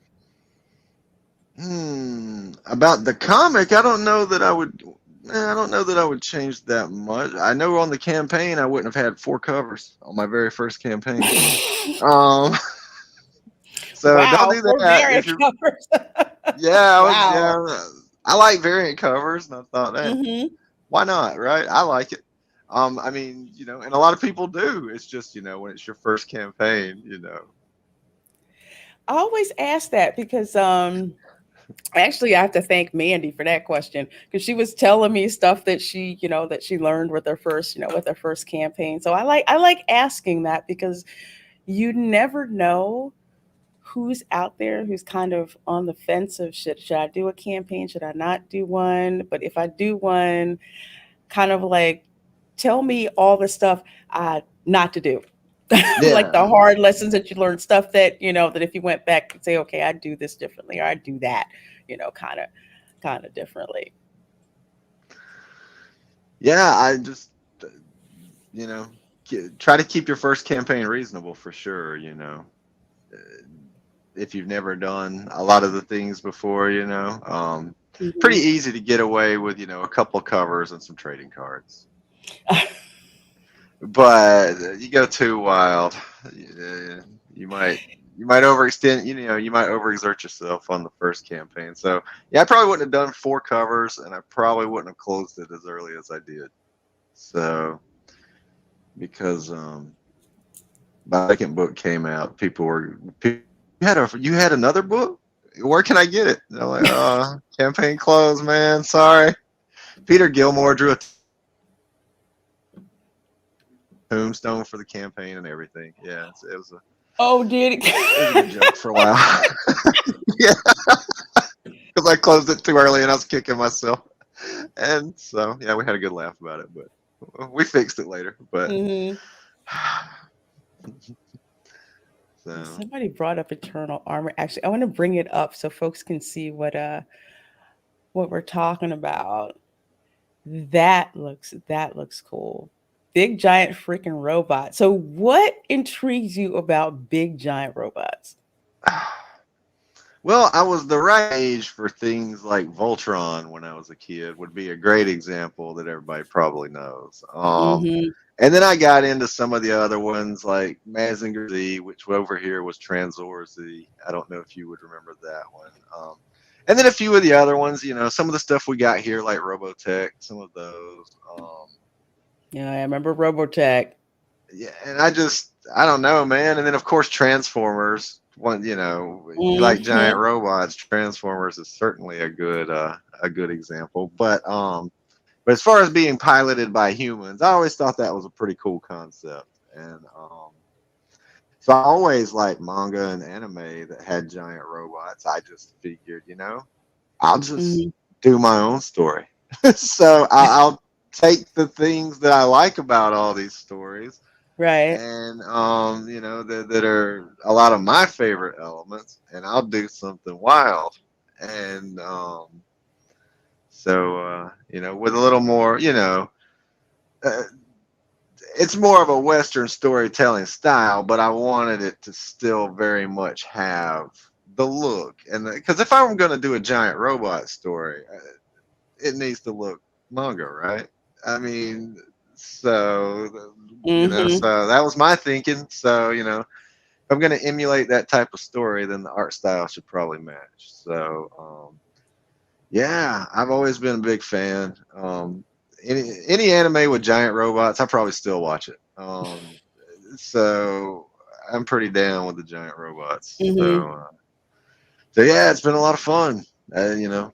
About the comic, I don't know that I would. I don't know that I would change that much. I know on the campaign, I wouldn't have had 4 covers on my very first campaign. Um, so don't
Wow,
do
for
that if
variant
you're.
covers.
Yeah,
Wow.
I like variant covers, and I thought,
Hmm.
why not, right? I like it. I mean, and a lot of people do. It's just, when it's your first campaign.
I always ask that because actually I have to thank Mandy for that question because she was telling me stuff that she learned with her first, with her first campaign. So I like asking that because you never know who's out there who's kind of on the fence of should I do a campaign, should I not do one? But if I do one, kind of like tell me all the stuff not to do. Like
Yeah.
the hard lessons that you learned, stuff that if you went back and say, okay, I do this differently or I do that, kind of differently.
Yeah, I just, you know, try to keep your first campaign reasonable for sure. Uh, If you've never done a lot of the things before. Pretty
Hmm.
easy to get away with, a couple covers and some trading cards. But you go too wild, uh, you might you might overextend. You might overexert yourself on the first campaign. So yeah, I probably wouldn't have done 4 covers, and I probably wouldn't have closed it as early as I did. So because my second book came out, you had another book. Where can I get it? And they're like, oh, campaign closed, man. Sorry. Peter Gilmore drew a tombstone for the campaign and everything. Yeah,
Oh, did
it was a good
it?
joke for a while. Yeah, because I closed it too early and I was kicking myself. And so, yeah, we had a good laugh about it, but we fixed it later. But
Hmm.
so,
Somebody brought up Eternal Armor. Actually, I want to bring it up so folks can see what we're talking about. That looks cool. Big giant freaking robot. So what intrigues you about big giant robots?
Well, I was the right age for things like Voltron when I was a kid, would be a great example that everybody probably knows.
Mm-hmm.
And then I got into some of the other ones like Mazinger Z, which over here was Transor Z. I don't know if you would remember that one. And then a few of the other ones, some of the stuff we got here like Robotech, some of those.
Yeah, I remember Robotech.
Yeah, and I don't know, man. And then of course Transformers. One, you like giant
Mm-hmm.
robots. Transformers is certainly a good example. But as far as being piloted by humans, I always thought that was a pretty cool concept. And so I always liked manga and anime that had giant robots. I just figured, I'll just
Mm-hmm.
do my own story. So I'll take the things that I like about all these stories
Right.
and that are a lot of my favorite elements, and I'll do something wild. And with a little more, uh, it's more of a Western storytelling style, but I wanted it to still very much have the look. And because if I'm going to do a giant robot story, it needs to look manga, right? I mean, so,
Mm-hmm.
so that was my thinking. So, if I'm going to emulate that type of story, then the art style should probably match. So, yeah, I've always been a big fan. Any anime with giant robots, I probably still watch it. So I'm pretty down with the giant robots.
Mm-hmm.
So yeah, it's been a lot of fun. I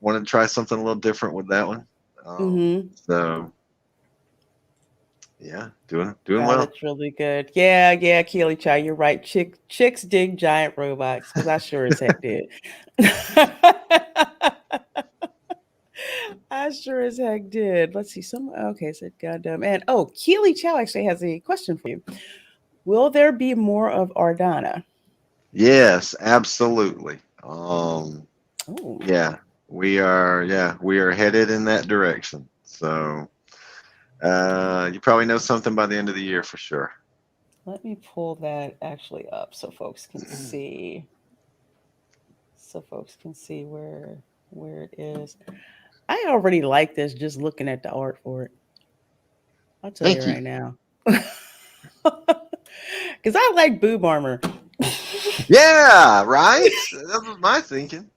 wanted to try something a little different with that one.
Mm-hmm.
So yeah, doing
Wow,
well.
that's really good. Yeah, yeah, Keely Chow, you're right. Chicks dig giant robots because I sure as heck did. I sure as heck did. Let's see. Okay, said goddamn. And Keely Chow actually has a question for you. Will there be more of Ardonna?
Yes, absolutely.
Oh,
Yeah, we are headed in that direction. So you probably know something by the end of the year for sure.
let me pull that actually up so folks can see. So folks can see where it is. I already like this just looking at the art for it. I'll tell you
Thank you.
right now. Because I like boob armor.
Yeah, right. That was my thinking.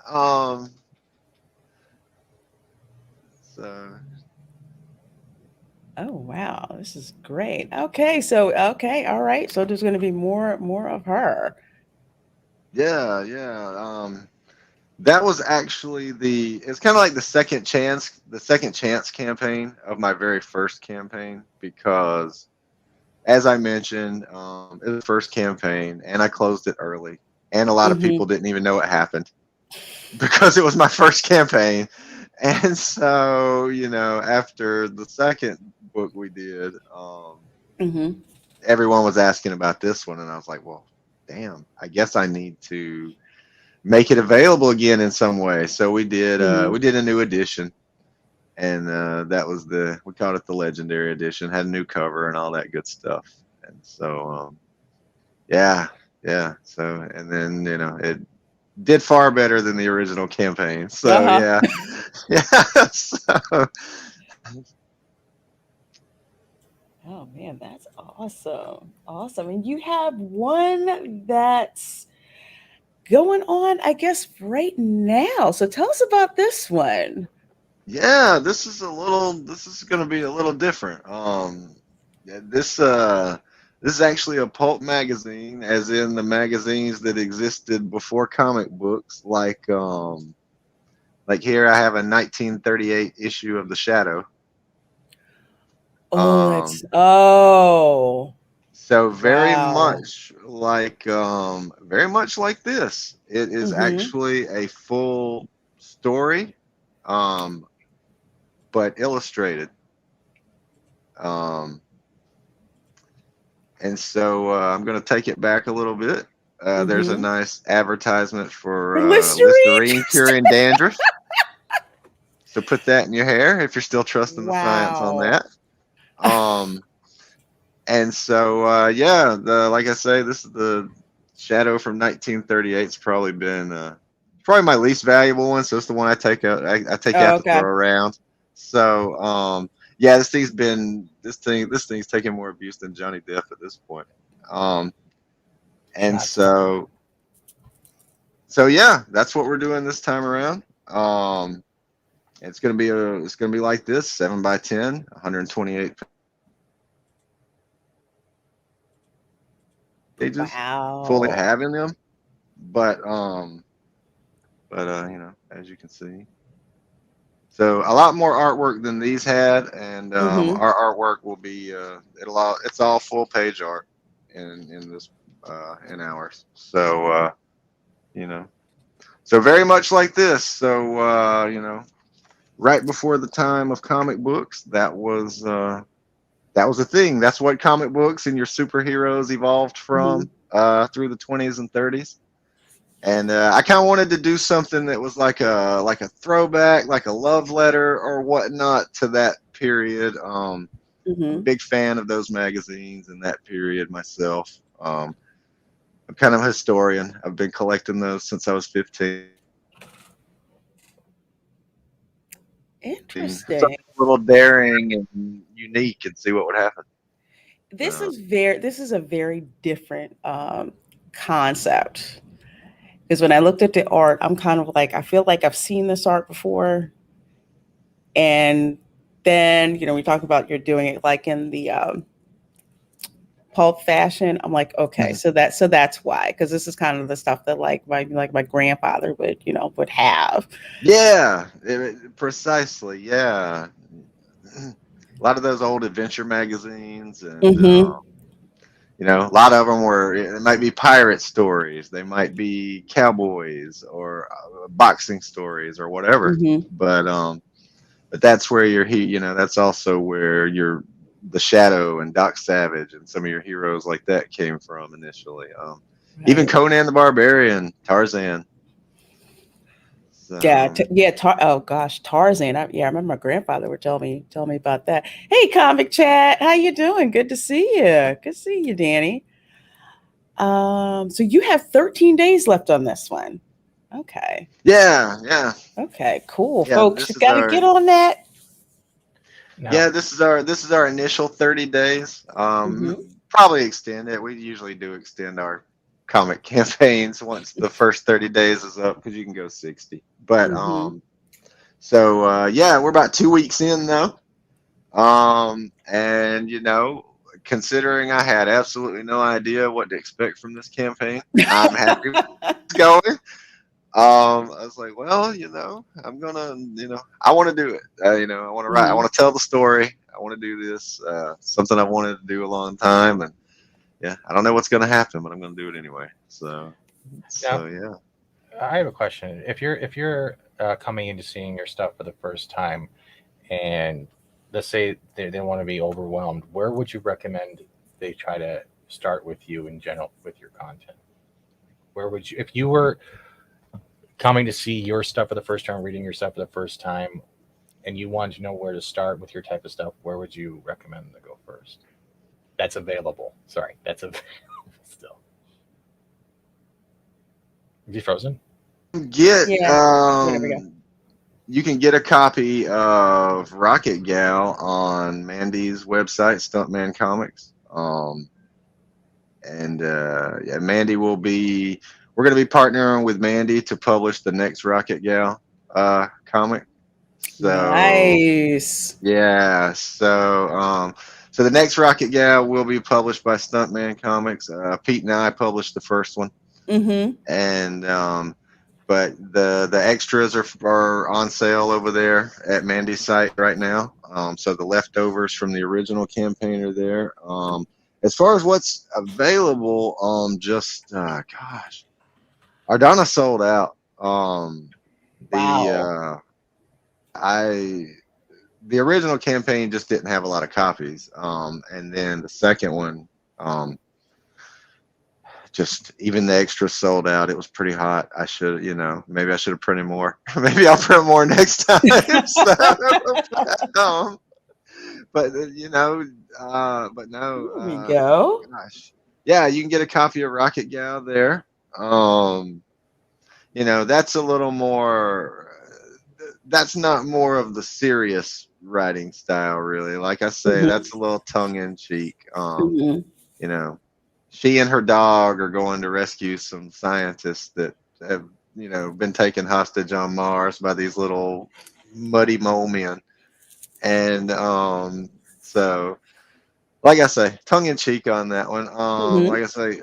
Um, so
Oh wow, this is great. Okay, all right. So there's going to be more of her.
yeah, yeah. That was actually it's kind of like the second chance campaign of my very first campaign because, as I mentioned, it was the first campaign and I closed it early, and a lot of
Hmm.
people didn't even know what happened because it was my first campaign. And so, after the second book we did,
Hmm.
everyone was asking about this one, and I was like, well, damn, I guess I need to make it available again in some way. So we
Hmm.
did a new edition, and that was we called it the Legendary Edition. Had a new cover and all that good stuff. And so yeah, yeah. So and then it did far better than the original campaign.
Uh
So
huh.
yeah, yeah. So
Oh man, that's awesome. Awesome. And you have one that's going on, I guess, right now. So tell us about this one.
yeah, this is going to be a little different. Yeah, this is actually a pulp magazine, as in the magazines that existed before comic books. Like here, I have a 1938 issue of The Shadow.
Oh,
Um,
that's oh
so
wow.
very much like this. It is
Mm-hmm.
actually a full story, um, but illustrated. Um, And so I'm going to take it back a little bit. There's a
Mm-hmm.
nice advertisement for
For Listerine?
Listerine curing dandruff. So put that in your hair if you're still trusting the science on
Wow.
that. And so yeah, like I say, this is the Shadow from 1938. It's probably been probably my least valuable one. So it's the one I take out. I take
Oh,
out to throw
okay.
around. So yeah, this thing's taking more abuse than Johnny Depp at this point. And
Shots fired.
so yeah, that's what we're doing this time around. It's gonna be like this, 7x10, 128 pages, fully
Wow.
having them. But you know, as you can see, so a lot more artwork than these had, and
Mm-hmm.
our artwork will be it's all full page art in this in ours. So you know, so very much like this. So you know, right before the time of comic books, that was a thing. That's what comic books and your superheroes evolved
Mm-hmm.
from through the 20s and 30s. And I kind of wanted to do something that was like a throwback, like a love letter or whatnot to that period. I'm a
Mm-hmm.
big fan of those magazines in that period myself. I'm kind of a historian. I've been collecting those since I was 15. Something
Interesting.
a little daring and unique, and see what would happen. So,
This is a very different concept. Because when I looked at the art, I'm kind of like, I feel like I've seen this art before. And then, you know, we talk about you're doing it like in the pulp fashion. I'm like, okay, so that's why. Because this is kind of the stuff that like my grandfather would, you know, would have.
yeah, precisely. Yeah. A lot of those old adventure magazines, and
Mm-hmm.
you know, a lot of them were. It might be pirate stories, they might be cowboys or boxing stories or whatever.
Mm-hmm.
But that's where you know, that's also where your the Shadow and Doc Savage and some of your heroes like that came from initially. Even
Right.
Conan the Barbarian, Tarzan.
Yeah,
So,
oh gosh, Tarzan. Yeah, I remember my grandfather would tell me about that. Hey, comic chat, how you doing? Good to see you. Good to see you, Danny. So you have 13 days left on this one. Okay.
yeah, yeah,
Okay, cool.
yeah.
Folks, you gotta get on that.
Now,
Yeah, this is our initial 30 days.
Mm-hmm.
Probably extend it. We usually do extend our comic campaigns once the first 30 days is up, because you can go 60. But
Mm-hmm.
so yeah, we're about 2 weeks in though. And you know, considering I had absolutely no idea what to expect from this campaign, I'm happy it's going. I was like, well, you know, I'm gonna, you know, I want to do it. You know, I want to write. I
Mm-hmm.
want to tell the story. I want to do this. Something I've wanted to do a long time, and yeah, I don't know what's gonna happen, but I'm gonna do it anyway.
now,
Yeah.
I have a question. If you're coming into seeing your stuff for the first time, and let's say they want to be overwhelmed, where would you recommend they try to start with you in general with your content? Where would you, if you were coming to see your stuff for the first time, reading your stuff for the first time, and you wanted to know where to start with your type of stuff, where would you recommend them to go first? That's available. Sorry, that's available still. Is he frozen?
Get
Yeah. Yeah, there we go.
you can get a copy of Rocket Gal on Mandy's website, Stuntman Comics. And yeah, Mandy will be. We're going to be partnering with Mandy to publish the next Rocket Gal comic. So
Nice.
yeah, so the next Rocket Gal will be published by Stuntman Comics. Pete and I published the first one,
Mm-hmm.
and but the extras are on sale over there at Mandy's site right now. So the leftovers from the original campaign are there. As far as what's available, just gosh, Ardonna sold out. The
Wow.
I the original campaign just didn't have a lot of copies, and then the second one, um, just even the extras sold out. It was pretty hot. I should, maybe I should have printed more. Maybe I'll print more next time. So, um, but but no,
There we go.
gosh, yeah, you can get a copy of Rocket Gal there. That's a little more. That's not more of the serious writing style, really. Like I say, that's a little tongue in cheek.
Mhm.
She and her dog are going to rescue some scientists that have, been taken hostage on Mars by these little muddy mole men. And so, like I say, tongue in cheek on that one. Like I say,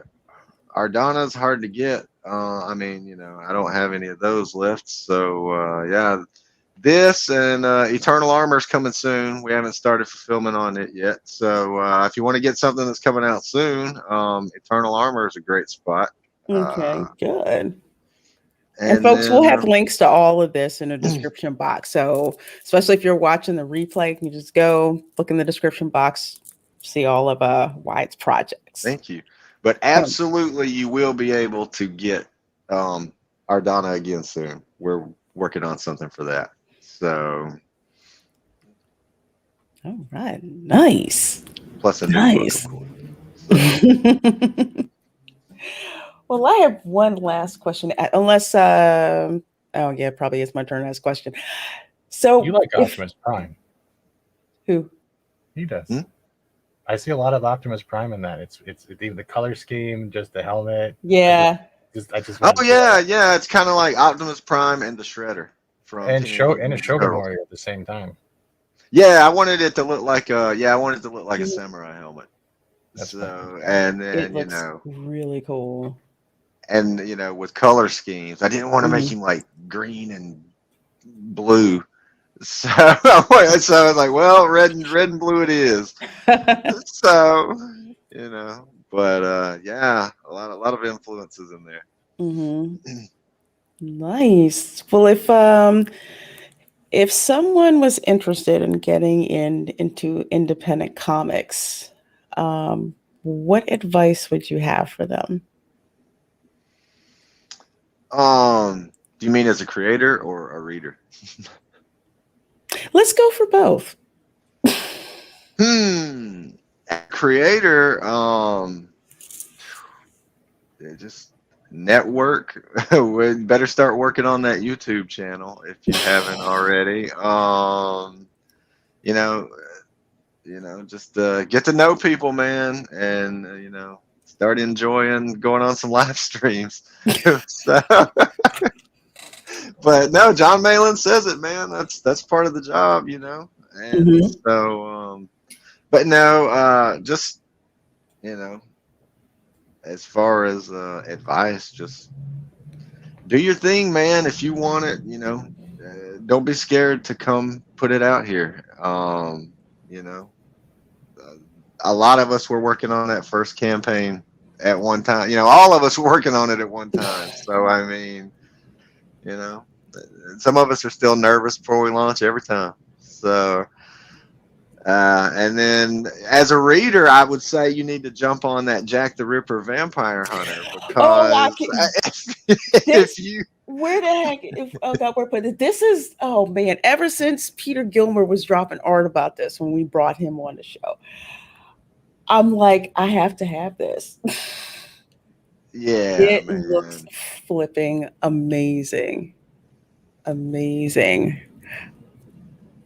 Ardonna's hard to get. I mean, I don't have any of those left. So, yeah, this and Eternal Armor is coming soon. We haven't started fulfillment on it yet. So, if you want to get something that's coming out soon, Eternal Armor is a great spot.
Okay, good. And
And
folks,
then,
we'll have links to all of this in the description box. So, especially if you're watching the replay, you can just go look in the description box, see all of Wyatt's projects.
thank you. But absolutely, you will be able to get Ardonna again soon. We're working on something for that. So,
all right, nice.
plus a new
Nice.
book, of course. So.
Well, I have one last question, unless oh yeah, probably it's my turn to ask question. So
You like Optimus Prime?
Who?
He does. I see a lot of Optimus Prime in that. It's even the color scheme, just the helmet.
Yeah.
I just
Oh yeah. It's kind of like Optimus Prime and the Shredder from
and a Shogun Warrior at the same time.
Yeah, I wanted it to look like a samurai helmet.
That's
so, and then
it looks really cool.
And with color schemes, I didn't want to make him like green and blue. So, I was like, well, red and blue it is. So, but yeah, a lot of influences in there.
Nice. Well, if someone was interested in getting into independent comics, what advice would you have for them?
Do you mean as a creator or a reader?
Let's go for both.
Creator, just network. We better start working on that YouTube channel if you haven't already. Just get to know people, man, and start enjoying going on some live streams. So, but no, John Malin says it, man. That's part of the job, And so, but no, just as far as advice, just do your thing, man. If you want it, don't be scared to come put it out here. A lot of us were working on that first campaign at one time. All of us were working on it at one time. So, I mean, some of us are still nervous before we launch every time. So, and then as a reader, I would say you need to jump on that Jack the Ripper Vampire Hunter because
where the heck? This is, oh man, ever since Peter Gilmer was dropping art about this when we brought him on the show, I'm like, I have to have this.
Yeah,
it looks flipping amazing.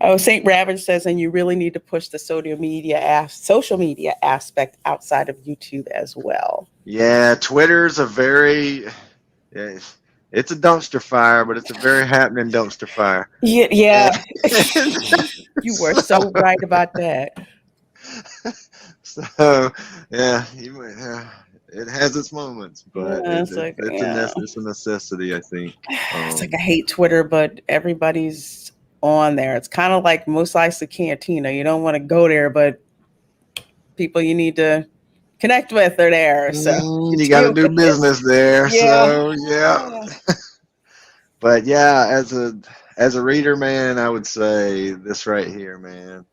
Oh, St. Ravage says, and you really need to push the social media aspect outside of YouTube as well.
Yeah, Twitter's it's a dumpster fire, but it's a very happening dumpster fire.
Yeah. You were so right about that.
So, yeah, it has its moments, but it's a necessity, I think.
It's like I hate Twitter, but everybody's on there. It's kind of like Mos Eisley Cantina. You don't want to go there, but people you need to connect with are there. So
you got to do business there.
Yeah.
So yeah. But yeah, as a reader, man, I would say this right here, man.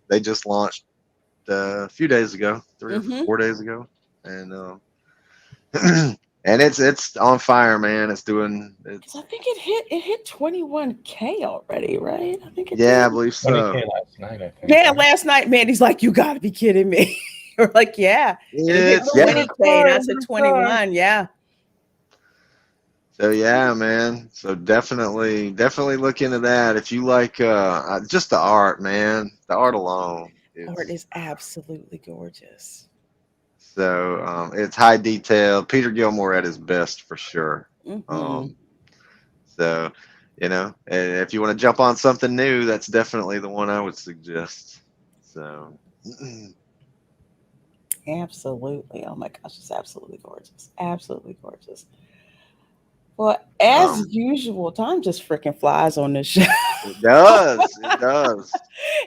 They just launched a few days ago, 3 or 4 days ago, and And it's on fire, man. It's doing
I
it's
think it hit 21K already, right? I think it
yeah, I
did.
believe
20K
so.
last night, I think.
Yeah,
Right?
last night, man, he's like, you gotta be kidding me. We're like, yeah. And it hit
It's
I'm
yeah.
gonna
20K, and
cry.
I
I'm
said
gonna cry.
21. Yeah.
So yeah, man. So definitely look into that if you like just the art, man. The art alone.
Art
It's
is absolutely gorgeous.
so it's high detail. Peter Gilmore at his best for sure.
Hmm.
Um, so and if you want to jump on something new, that's definitely the one I would suggest. So
Absolutely. Oh my gosh, it's absolutely gorgeous. Absolutely gorgeous. Well, as
um,
usual, time just freaking flies on this show.
it does. It does.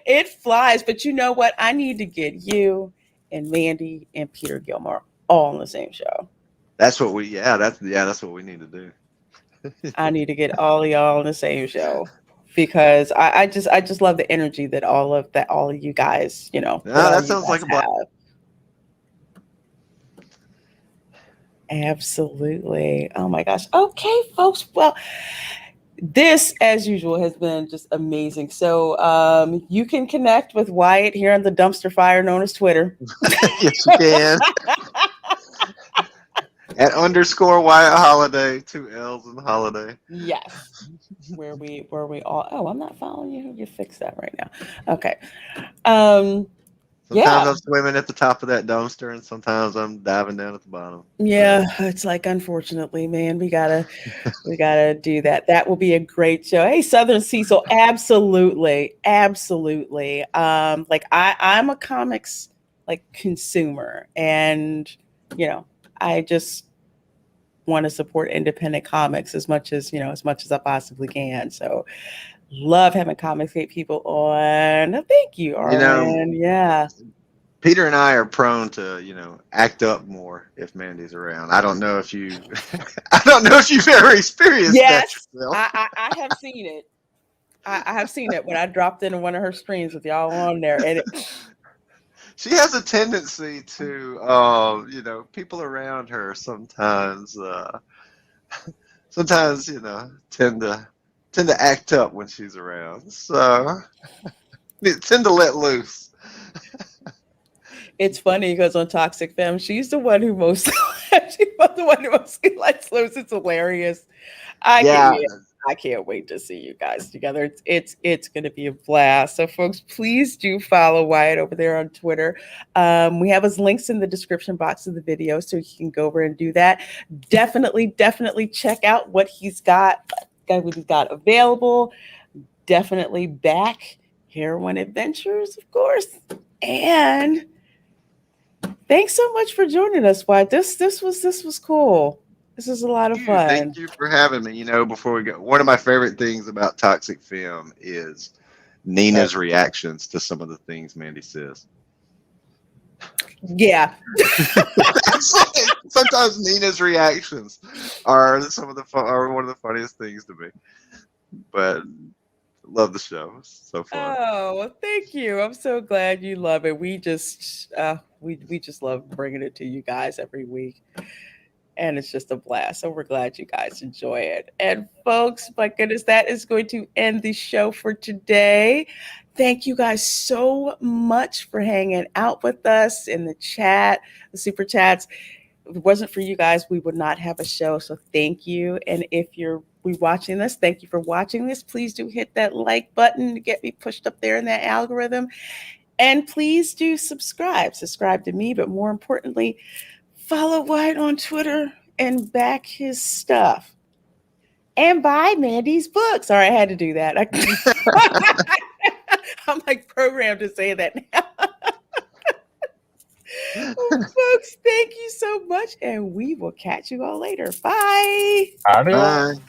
It flies, but you know what? I need to get you and Mandy and Peter Gilmore all on the same show.
That's what we. That's what we need to do.
I need to get all of y'all on the same show because I just love the energy that all of you guys, that
No,
all
that
of you
sounds like
guys
a blast.
have. Absolutely. Oh my gosh. Okay, folks. Well, this, as usual, has been just amazing. So you can connect with Wyatt here on the dumpster fire known as Twitter.
Yes, you can. At underscore Wyatt Holiday, 2 L's in Holiday.
Yes. Where we all, oh, I'm not following you. You fix that right now. Okay. Um
Sometimes
yeah.
I'm swimming at the top of that dumpster, and sometimes I'm diving down at the bottom. So,
Yeah, it's like unfortunately, man, we gotta do that. That will be a great show. Hey, Southern Cecil, absolutely, absolutely. Like I'm a comics like consumer, and you know, I just want to support independent comics as much as I possibly can. So love having comics gate people on. Thank you,
you know,
Arlen. Yeah.
Peter and I are prone to, act up more if Mandy's around. I don't know if you, I don't know if you've ever experienced that
Yes,
yourself.
I have seen it. I have seen it when I dropped into one of her streams with y'all on there, and
She has a tendency to, people around her sometimes, tend to act up when she's around. So they tend to let loose.
it's funny because on Toxic Femme, she's the one who most she's the one who most lets loose. It's hilarious. I can't.
Yeah,
Yeah, I can't wait to see you guys together. It's going to be a blast. So, folks, please do follow Wyatt over there on Twitter. We have his links in the description box of the video, so you can go over and do that. Definitely check out what what he's got available. Definitely back Heroine Adventures, of course, and thanks so much for joining us, Wyatt. This was cool. This was a lot of
thank
fun.
you for having me. Before we go, one of my favorite things about Toxic Film is
Right.
Nina's reactions to some of the things Mandy says.
Yeah.
Sometimes Nina's reactions are are one of the funniest things to me. But love the show. It's so fun.
Oh, well, thank you. I'm so glad you love it. We just love bringing it to you guys every week. And it's just a blast. So we're glad you guys enjoy it. And folks, my goodness, that is going to end the show for today. Thank you guys so much for hanging out with us in the chat, the super chats. If it wasn't for you guys, we would not have a show. So thank you. And if you're watching this, thank you for watching this. Please do hit that like button to get me pushed up there in that algorithm. And please do subscribe. Subscribe to me, but more importantly, follow Wyatt on Twitter and back his stuff. And buy Mandy's books. Sorry, I had to do that. I'm like programmed to say that now. Well, folks, thank you so much. And we will catch you all later. Bye.
Adios.
Bye.